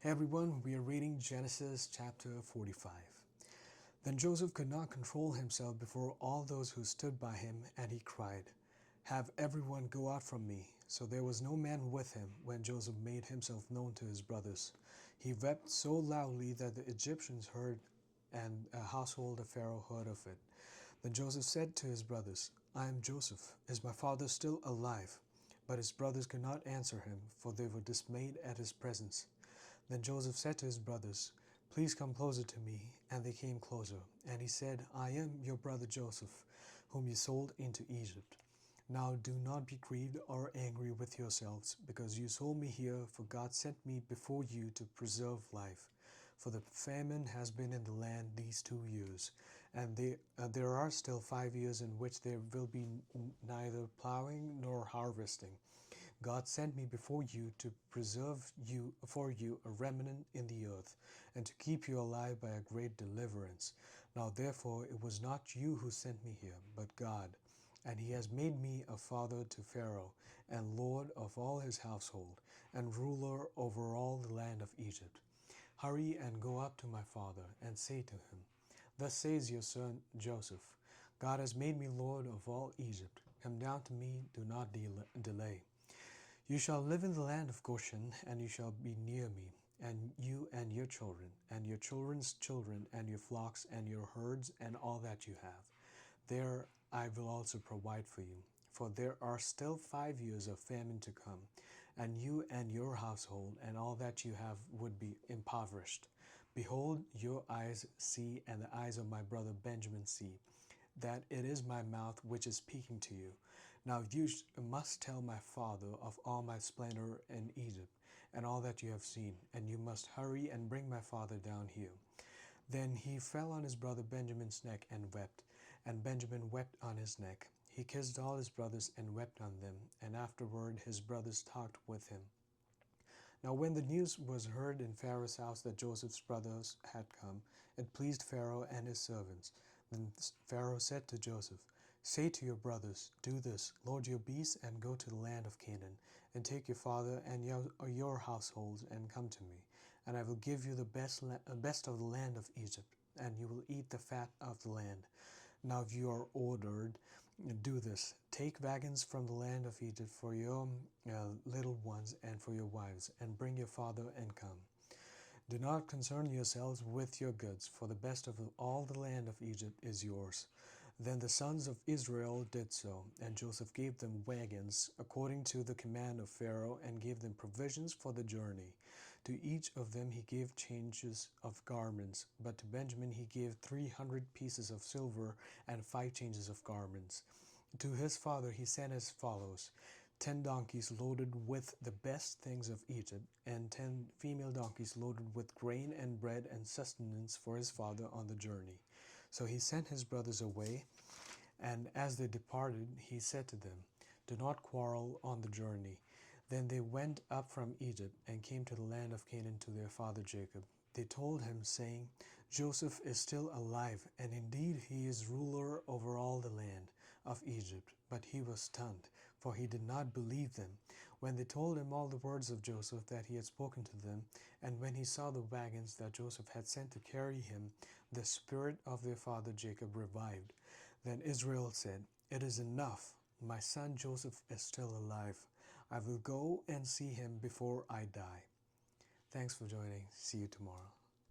Hey everyone, we are reading Genesis chapter 45. Then Joseph could not control himself before all those who stood by him, and he cried, "Have everyone go out from me." So there was no man with him when Joseph made himself known to his brothers. He wept so loudly that the Egyptians heard, and a household of Pharaoh heard of it. Then Joseph said to his brothers, "I am Joseph. Is my father still alive?" But his brothers could not answer him, for they were dismayed at his presence. Then Joseph said to his brothers, "Please come closer to me." And they came closer. And he said, "I am your brother Joseph, whom you sold into Egypt. Now do not be grieved or angry with yourselves, because you sold me here, for God sent me before you to preserve life. For the famine has been in the land these 2 years, and there are still 5 years in which there will be neither plowing nor harvesting. God sent me before you to preserve for you a remnant in the earth, and to keep you alive by a great deliverance. Now therefore it was not you who sent me here, but God. And he has made me a father to Pharaoh, and lord of all his household, and ruler over all the land of Egypt. Hurry and go up to my father, and say to him, 'Thus says your son Joseph, God has made me lord of all Egypt. Come down to me, do not delay. You shall live in the land of Goshen, and you shall be near me, and you and your children, and your children's children, and your flocks, and your herds, and all that you have. There I will also provide for you. For there are still 5 years of famine to come, and you and your household and all that you have would be impoverished. Behold, your eyes see, and the eyes of my brother Benjamin see, that it is my mouth which is speaking to you. Now you must tell my father of all my splendor in Egypt, and all that you have seen, and you must hurry and bring my father down here." Then he fell on his brother Benjamin's neck and wept, and Benjamin wept on his neck. He kissed all his brothers and wept on them, and afterward his brothers talked with him. Now when the news was heard in Pharaoh's house that Joseph's brothers had come, it pleased Pharaoh and his servants. Then Pharaoh said to Joseph, "Say to your brothers, do this, load your beasts and go to the land of Canaan, and take your father and your households and come to me, and I will give you the best of the land of Egypt, and you will eat the fat of the land. Now if you are ordered, do this. Take wagons from the land of Egypt for your little ones and for your wives, and bring your father and come. Do not concern yourselves with your goods, for the best of all the land of Egypt is yours." Then the sons of Israel did so, and Joseph gave them wagons according to the command of Pharaoh, and gave them provisions for the journey. To each of them he gave changes of garments, but to Benjamin he gave 300 pieces of silver and 5 changes of garments. To his father he sent as follows: 10 donkeys loaded with the best things of Egypt, and 10 female donkeys loaded with grain and bread and sustenance for his father on the journey. So he sent his brothers away, and as they departed, he said to them, "Do not quarrel on the journey." Then they went up from Egypt and came to the land of Canaan to their father Jacob. They told him, saying, "Joseph is still alive, and indeed he is ruler over all the land of Egypt." But he was stunned, for he did not believe them. When they told him all the words of Joseph that he had spoken to them, and when he saw the wagons that Joseph had sent to carry him, the spirit of their father Jacob revived. Then Israel said, "It is enough. My son Joseph is still alive. I will go and see him before I die." Thanks for joining. See you tomorrow.